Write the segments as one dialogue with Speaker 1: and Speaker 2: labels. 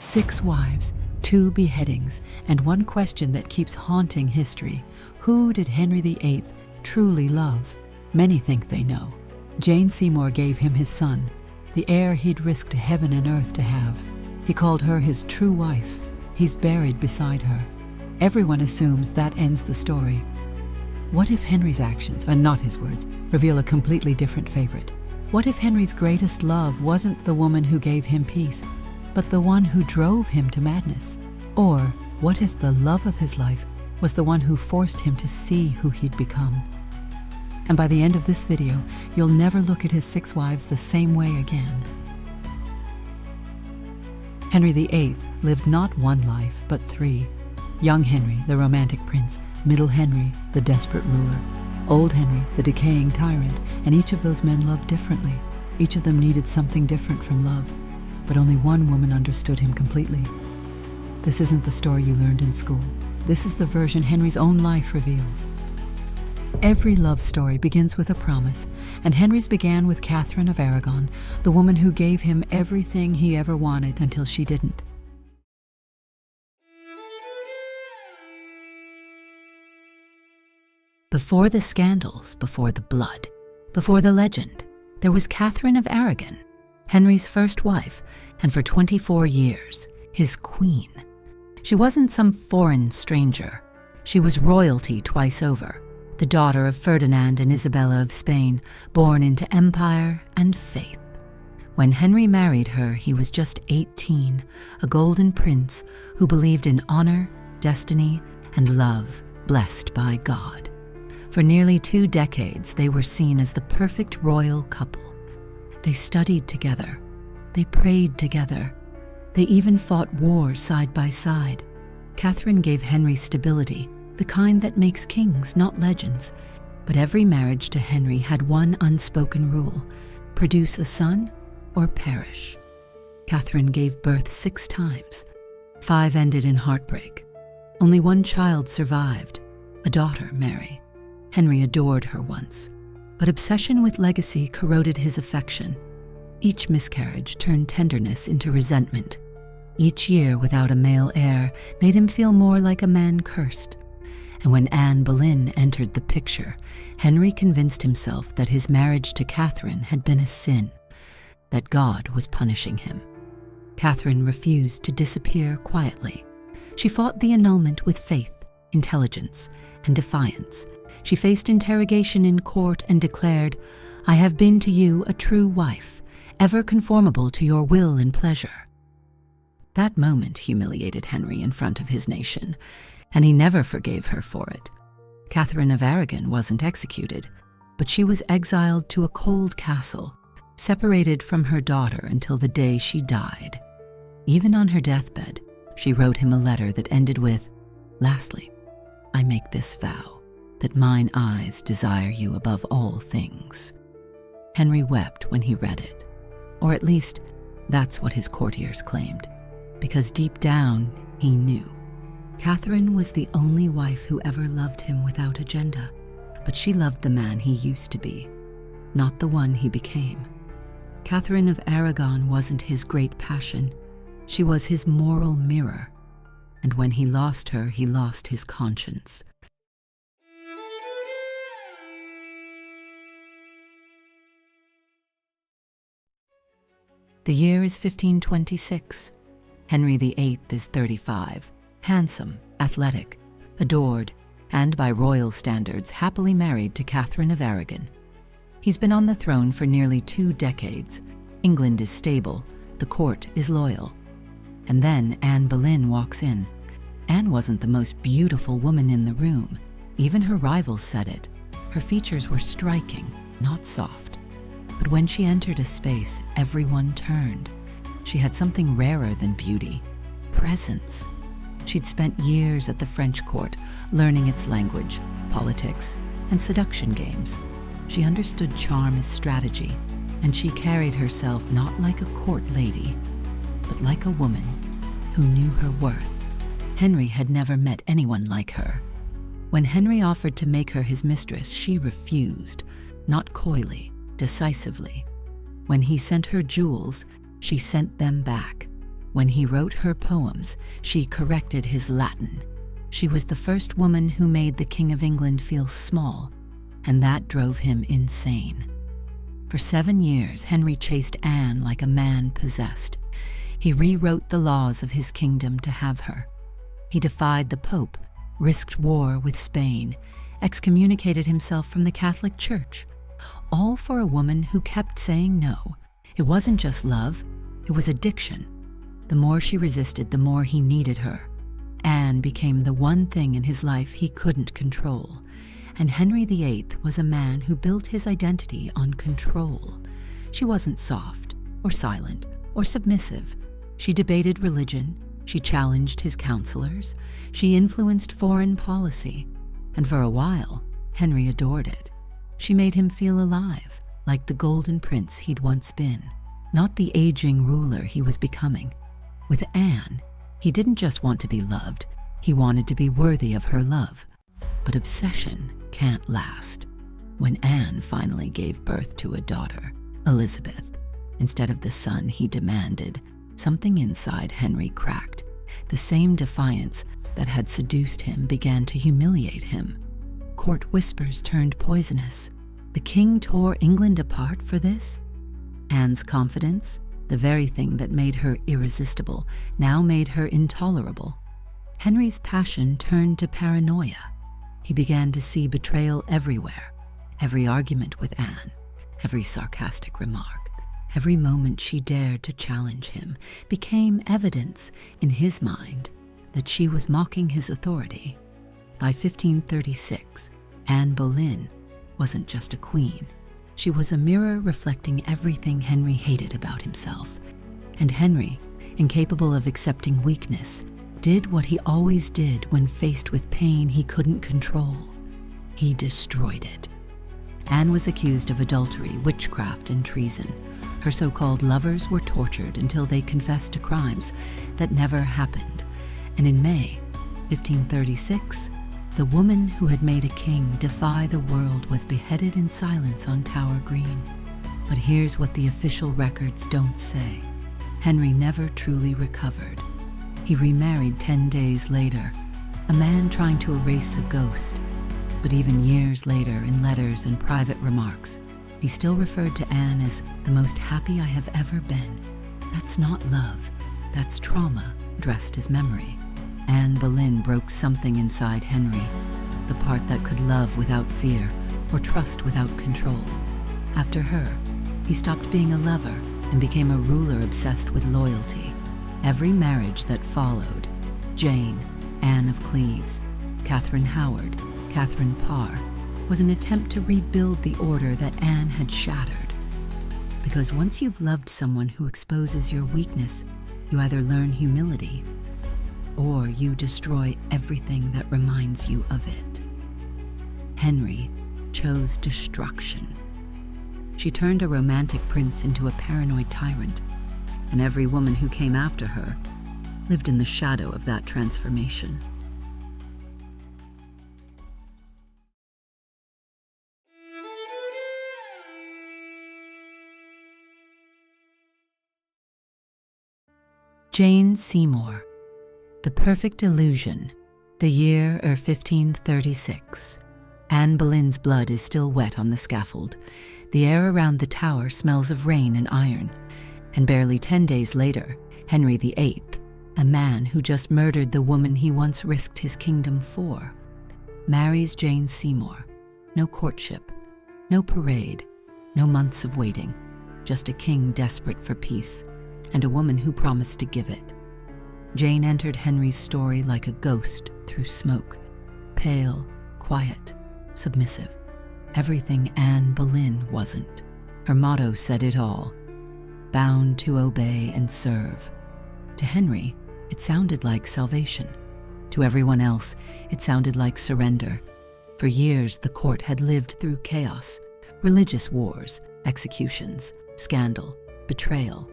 Speaker 1: 6 wives, 2 beheadings, and one question that keeps haunting history. Who did Henry VIII truly love? Many think they know. Jane Seymour gave him his son, the heir he'd risked heaven and earth to have. He called her his true wife. He's buried beside her. Everyone assumes that ends the story. What if Henry's actions, and not his words, reveal a completely different favorite? What if Henry's greatest love wasn't the woman who gave him peace, but the one who drove him to madness? Or what if the love of his life was the one who forced him to see who he'd become? And by the end of this video, you'll never look at his 6 wives the same way again. Henry VIII lived not 1 life, but 3. Young Henry, the romantic prince; middle Henry, the desperate ruler; old Henry, the decaying tyrant. And each of those men loved differently. Each of them needed something different from love. But only one woman understood him completely. This isn't the story you learned in school. This is the version Henry's own life reveals. Every love story begins with a promise, and Henry's began with Catherine of Aragon, the woman who gave him everything he ever wanted until she didn't. Before the scandals, before the blood, before the legend, there was Catherine of Aragon, Henry's first wife, and for 24 years, his queen. She wasn't some foreign stranger. She was royalty twice over, the daughter of Ferdinand and Isabella of Spain, born into empire and faith. When Henry married her, he was just 18, a golden prince who believed in honor, destiny, and love blessed by God. For nearly 2 decades, they were seen as the perfect royal couple. They studied together. They prayed together. They even fought war side by side. Catherine gave Henry stability, the kind that makes kings, not legends. But every marriage to Henry had one unspoken rule: produce a son or perish. Catherine gave birth 6 times. 5 ended in heartbreak. Only 1 child survived, a daughter, Mary. Henry adored her once, but obsession with legacy corroded his affection. Each miscarriage turned tenderness into resentment. Each year without a male heir made him feel more like a man cursed. And when Anne Boleyn entered the picture, Henry convinced himself that his marriage to Catherine had been a sin, that God was punishing him. Catherine refused to disappear quietly. She fought the annulment with faith, intelligence, and defiance. She faced interrogation in court and declared, "I have been to you a true wife, ever conformable to your will and pleasure." That moment humiliated Henry in front of his nation, and he never forgave her for it. Catherine of Aragon wasn't executed, but she was exiled to a cold castle, separated from her daughter until the day she died. Even on her deathbed, she wrote him a letter that ended with, "Lastly, I make this vow, that mine eyes desire you above all things." Henry wept when he read it, or at least that's what his courtiers claimed, because deep down he knew. Catherine was the only wife who ever loved him without agenda, but she loved the man he used to be, not the one he became. Catherine of Aragon wasn't his great passion. She was his moral mirror, and when he lost her, he lost his conscience. The year is 1526. Henry VIII is 35, handsome, athletic, adored, and by royal standards happily married to Catherine of Aragon. He's been on the throne for nearly 2 decades. England is stable, the court is loyal. And then Anne Boleyn walks in. Anne wasn't the most beautiful woman in the room. Even her rivals said it. Her features were striking, not soft. But when she entered a space, everyone turned. She had something rarer than beauty: presence. She'd spent years at the French court, learning its language, politics, and seduction games. She understood charm as strategy, and she carried herself not like a court lady, but like a woman who knew her worth. Henry had never met anyone like her. When Henry offered to make her his mistress, she refused, not coyly, decisively. When he sent her jewels, she sent them back. When he wrote her poems, she corrected his Latin. She was the first woman who made the King of England feel small, and that drove him insane. For 7 years, Henry chased Anne like a man possessed. He rewrote the laws of his kingdom to have her. He defied the Pope, risked war with Spain, excommunicated himself from the Catholic Church, all for a woman who kept saying no. It wasn't just love, it was addiction. The more she resisted, the more he needed her. Anne became the one thing in his life he couldn't control. And Henry VIII was a man who built his identity on control. She wasn't soft, or silent, or submissive. She debated religion, she challenged his counselors, she influenced foreign policy. And for a while, Henry adored it. She made him feel alive, like the golden prince he'd once been, not the aging ruler he was becoming. With Anne, he didn't just want to be loved, he wanted to be worthy of her love. But obsession can't last. When Anne finally gave birth to a daughter, Elizabeth, instead of the son he demanded, something inside Henry cracked. The same defiance that had seduced him began to humiliate him. Court whispers turned poisonous. The king tore England apart for this? Anne's confidence, the very thing that made her irresistible, now made her intolerable. Henry's passion turned to paranoia. He began to see betrayal everywhere. Every argument with Anne, every sarcastic remark, every moment she dared to challenge him became evidence in his mind that she was mocking his authority. By 1536, Anne Boleyn wasn't just a queen. She was a mirror reflecting everything Henry hated about himself. And Henry, incapable of accepting weakness, did what he always did when faced with pain he couldn't control. He destroyed it. Anne was accused of adultery, witchcraft, and treason. Her so-called lovers were tortured until they confessed to crimes that never happened. And in May 1536, the woman who had made a king defy the world was beheaded in silence on Tower Green. But here's what the official records don't say. Henry never truly recovered. He remarried 10 days later, a man trying to erase a ghost. But even years later, in letters and private remarks, he still referred to Anne as the most happy I have ever been. That's not love, that's trauma dressed as memory. Anne Boleyn broke something inside Henry, the part that could love without fear or trust without control. After her, he stopped being a lover and became a ruler obsessed with loyalty. Every marriage that followed, Jane, Anne of Cleves, Catherine Howard, Catherine Parr, was an attempt to rebuild the order that Anne had shattered. Because once you've loved someone who exposes your weakness, you either learn humility or you destroy everything that reminds you of it. Henry chose destruction. She turned a romantic prince into a paranoid tyrant, and every woman who came after her lived in the shadow of that transformation. Jane Seymour, The Perfect Illusion, the year 1536. Anne Boleyn's blood is still wet on the scaffold. The air around the tower smells of rain and iron. And barely 10 days later, Henry VIII, a man who just murdered the woman he once risked his kingdom for, marries Jane Seymour. No courtship, no parade, no months of waiting, just a king desperate for peace, and a woman who promised to give it. Jane entered Henry's story like a ghost through smoke, pale, quiet, submissive. Everything Anne Boleyn wasn't. Her motto said it all: bound to obey and serve. To Henry, it sounded like salvation. To everyone else, it sounded like surrender. For years, the court had lived through chaos, religious wars, executions, scandal, betrayal.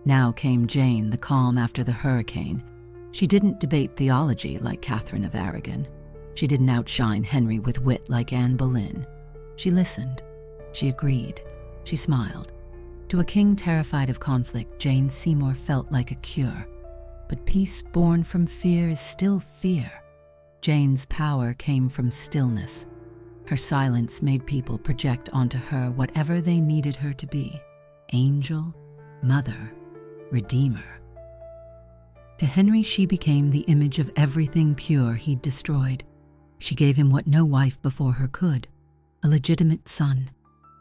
Speaker 1: Now came Jane, the calm after the hurricane. She didn't debate theology like Catherine of Aragon. She didn't outshine Henry with wit like Anne Boleyn. She listened. She agreed. She smiled. To To a king terrified of conflict, Jane Seymour felt like a cure. But peace born from fear is still fear. Jane's power came from stillness. Her silence made people project onto her whatever they needed her to be: angel, mother, redeemer. To Henry, she became the image of everything pure he'd destroyed. She gave him what no wife before her could: a legitimate son.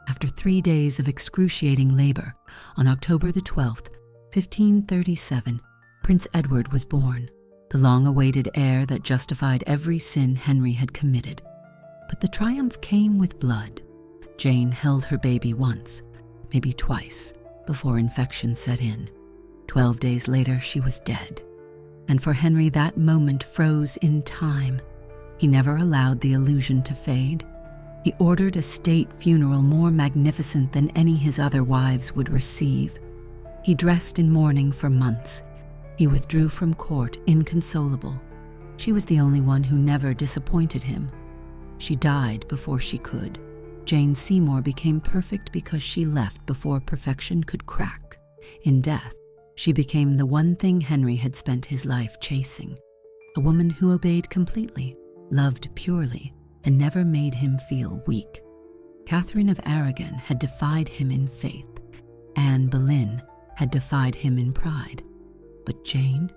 Speaker 1: After 3 days of excruciating labor, on October the 12th, 1537, Prince Edward was born, the long-awaited heir that justified every sin Henry had committed. But the triumph came with blood. Jane held her baby once, maybe twice, before infection set in. 12 days later, she was dead. And for Henry, that moment froze in time. He never allowed the illusion to fade. He ordered a state funeral more magnificent than any his other wives would receive. He dressed in mourning for months. He withdrew from court inconsolable. She was the only one who never disappointed him. She died before she could. Jane Seymour became perfect because she left before perfection could crack. In death, she became the one thing Henry had spent his life chasing: a woman who obeyed completely, loved purely, and never made him feel weak. Catherine of Aragon had defied him in faith. Anne Boleyn had defied him in pride. But Jane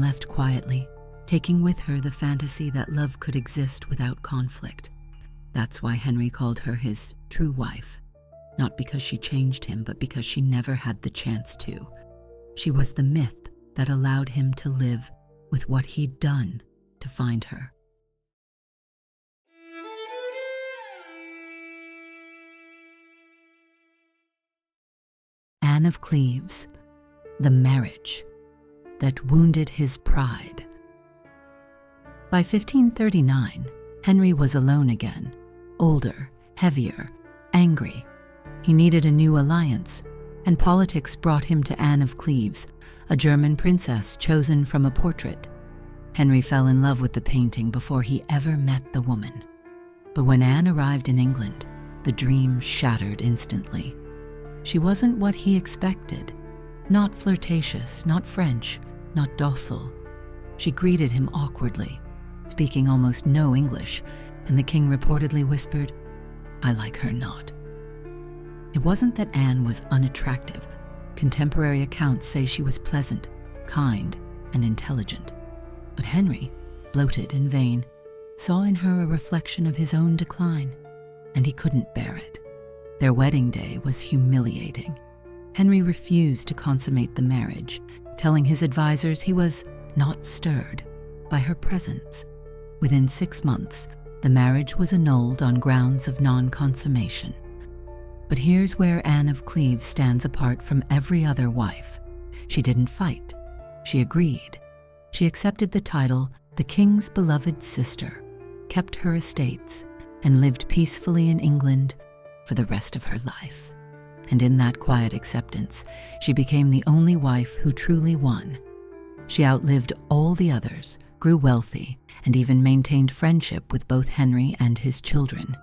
Speaker 1: left quietly, taking with her the fantasy that love could exist without conflict. That's why Henry called her his true wife, not because she changed him, but because she never had the chance to. She was the myth that allowed him to live with what he'd done to find her. Anne of Cleves, the marriage that wounded his pride. By 1539, Henry was alone again, older, heavier, angry. He needed a new alliance, and politics brought him to Anne of Cleves, a German princess chosen from a portrait. Henry fell in love with the painting before he ever met the woman. But when Anne arrived in England, the dream shattered instantly. She wasn't what he expected. Not flirtatious, not French, not docile. She greeted him awkwardly, speaking almost no English, and the king reportedly whispered, "I like her not." It wasn't that Anne was unattractive. Contemporary accounts say she was pleasant, kind, and intelligent. But Henry, bloated and vain, saw in her a reflection of his own decline, and he couldn't bear it. Their wedding day was humiliating. Henry refused to consummate the marriage, telling his advisors he was not stirred by her presence. Within 6 months, the marriage was annulled on grounds of non-consummation. But here's where Anne of Cleves stands apart from every other wife. She didn't fight. She agreed. She accepted the title, the king's beloved sister, kept her estates, and lived peacefully in England for the rest of her life. And in that quiet acceptance, she became the only wife who truly won. She outlived all the others, grew wealthy, and even maintained friendship with both Henry and his children.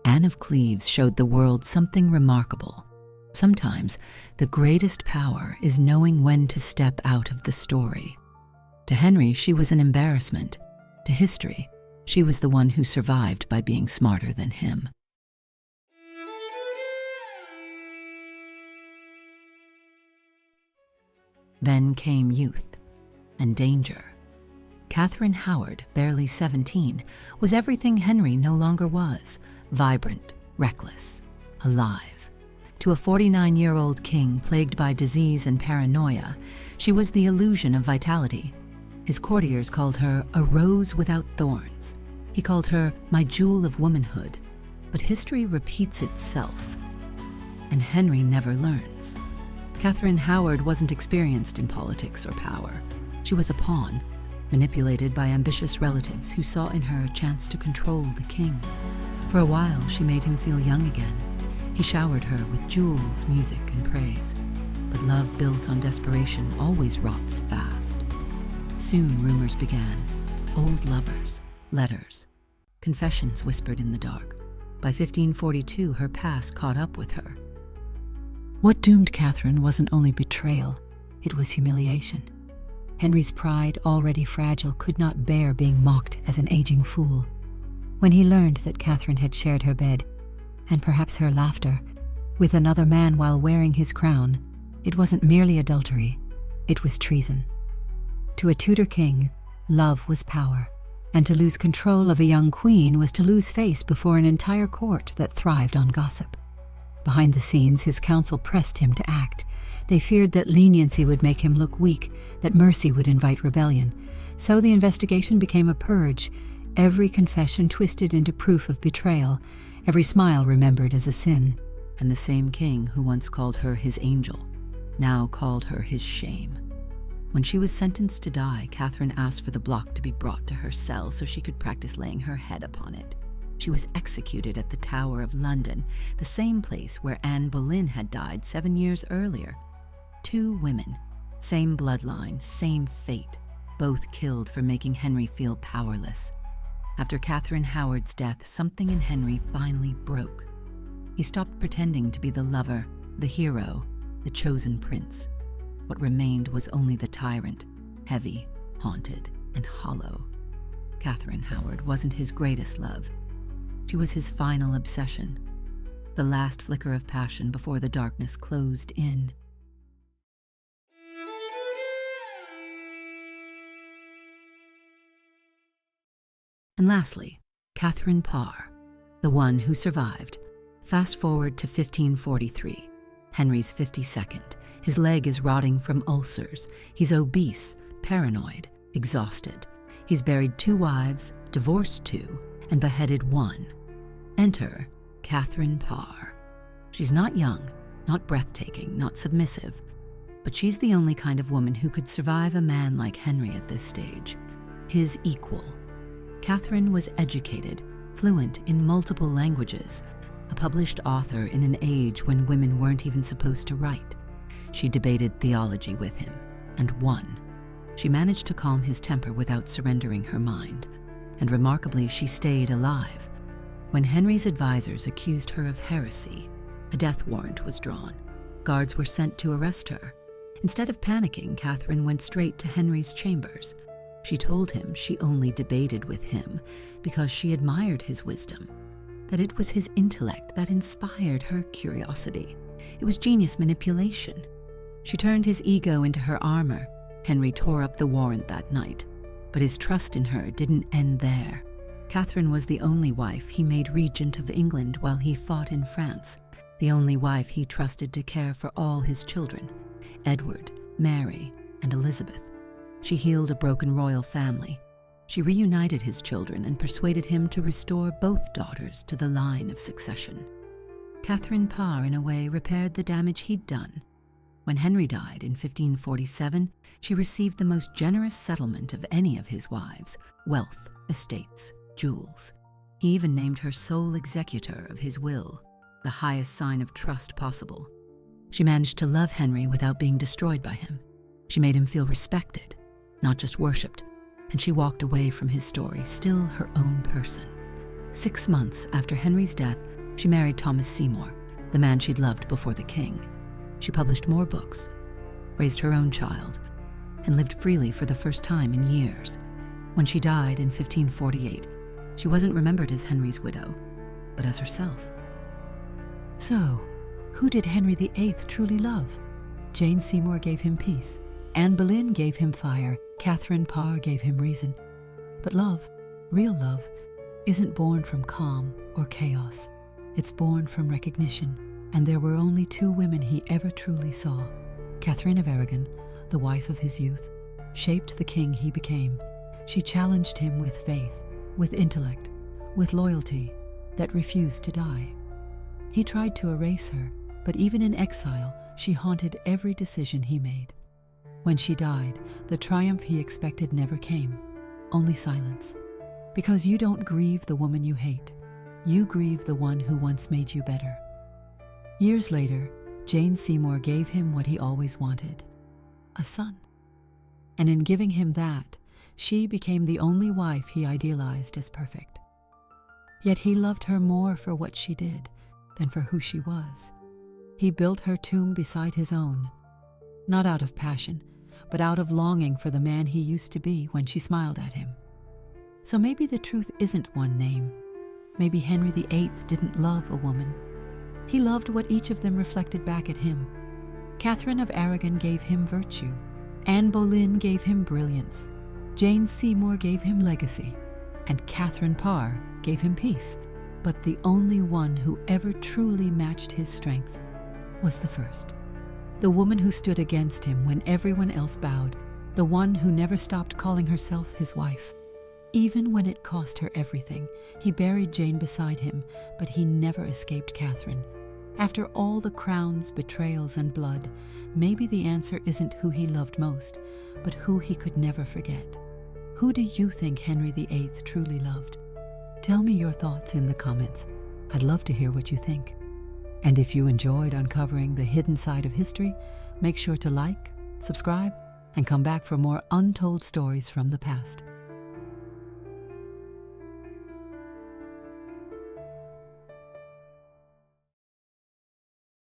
Speaker 1: Anne of Cleves showed the world something remarkable. Sometimes the greatest power is knowing when to step out of the story. To Henry, she was an embarrassment. To history, she was the one who survived by being smarter than him. Then came youth and danger. Catherine Howard, barely 17, was everything Henry no longer was: vibrant, reckless, alive. To a 49-year-old king plagued by disease and paranoia, she was the illusion of vitality. His courtiers called her a rose without thorns. He called her my jewel of womanhood. But history repeats itself, and Henry never learns. Catherine Howard wasn't experienced in politics or power. She was a pawn, manipulated by ambitious relatives who saw in her a chance to control the king. For a while, she made him feel young again. He showered her with jewels, music, and praise. But love built on desperation always rots fast. Soon rumors began. Old lovers, letters, confessions whispered in the dark. By 1542, her past caught up with her. What doomed Catherine wasn't only betrayal, it was humiliation. Henry's pride, already fragile, could not bear being mocked as an aging fool. When he learned that Catherine had shared her bed, and perhaps her laughter, with another man while wearing his crown, it wasn't merely adultery, it was treason. To a Tudor king, love was power, and to lose control of a young queen was to lose face before an entire court that thrived on gossip. Behind the scenes, his council pressed him to act. They feared that leniency would make him look weak, that mercy would invite rebellion. So the investigation became a purge, every confession twisted into proof of betrayal, every smile remembered as a sin. And the same king who once called her his angel now called her his shame. When she was sentenced to die, Catherine asked for the block to be brought to her cell so she could practice laying her head upon it. She was executed at the Tower of London, the same place where Anne Boleyn had died 7 years earlier. 2 women, same bloodline, same fate, both killed for making Henry feel powerless. After Catherine Howard's death, something in Henry finally broke. He stopped pretending to be the lover, the hero, the chosen prince. What remained was only the tyrant, heavy, haunted, and hollow. Catherine Howard wasn't his greatest love. She was his final obsession, the last flicker of passion before the darkness closed in. And lastly, Catherine Parr, the one who survived. Fast forward to 1543. Henry's 52nd. His leg is rotting from ulcers. He's obese, paranoid, exhausted. He's buried 2 wives, divorced 2, and beheaded 1. Enter Catherine Parr. She's not young, not breathtaking, not submissive, but she's the only kind of woman who could survive a man like Henry at this stage, his equal. Catherine was educated, fluent in multiple languages, a published author in an age when women weren't even supposed to write. She debated theology with him, and won. She managed to calm his temper without surrendering her mind, and remarkably, she stayed alive. When Henry's advisors accused her of heresy, a death warrant was drawn. Guards were sent to arrest her. Instead of panicking, Catherine went straight to Henry's chambers. She told him she only debated with him because she admired his wisdom, that it was his intellect that inspired her curiosity. It was genius manipulation. She turned his ego into her armor. Henry tore up the warrant that night, but his trust in her didn't end there. Catherine was the only wife he made regent of England while he fought in France, the only wife he trusted to care for all his children, Edward, Mary, and Elizabeth. She healed a broken royal family. She reunited his children and persuaded him to restore both daughters to the line of succession. Catherine Parr, in a way, repaired the damage he'd done. When Henry died in 1547, she received the most generous settlement of any of his wives, wealth, estates, jewels. He even named her sole executor of his will, the highest sign of trust possible. She managed to love Henry without being destroyed by him. She made him feel respected, not just worshipped, and she walked away from his story, still her own person. 6 months after Henry's death, she married Thomas Seymour, the man she'd loved before the king. She published more books, raised her own child, and lived freely for the first time in years. When she died in 1548, she wasn't remembered as Henry's widow, but as herself. So, who did Henry VIII truly love? Jane Seymour gave him peace. Anne Boleyn gave him fire. Catherine Parr gave him reason. But love, real love, isn't born from calm or chaos. It's born from recognition. And there were only 2 women he ever truly saw. Catherine of Aragon, the wife of his youth, shaped the king he became. She challenged him with faith, with intellect, with loyalty that refused to die. He tried to erase her, but even in exile, she haunted every decision he made. When she died, the triumph he expected never came, only silence. Because you don't grieve the woman you hate, you grieve the one who once made you better. Years later, Jane Seymour gave him what he always wanted, a son. And in giving him that, she became the only wife he idealized as perfect. Yet he loved her more for what she did than for who she was. He built her tomb beside his own, not out of passion, but out of longing for the man he used to be when she smiled at him. So maybe the truth isn't one name. Maybe Henry VIII didn't love a woman. He loved what each of them reflected back at him. Catherine of Aragon gave him virtue. Anne Boleyn gave him brilliance. Jane Seymour gave him legacy. And Catherine Parr gave him peace. But the only one who ever truly matched his strength was the first. The woman who stood against him when everyone else bowed. The one who never stopped calling herself his wife. Even when it cost her everything, he buried Jane beside him, but he never escaped Catherine. After all the crowns, betrayals, and blood, maybe the answer isn't who he loved most, but who he could never forget. Who do you think Henry VIII truly loved? Tell me your thoughts in the comments. I'd love to hear what you think. And if you enjoyed uncovering the hidden side of history, make sure to like, subscribe, and come back for more untold stories from the past.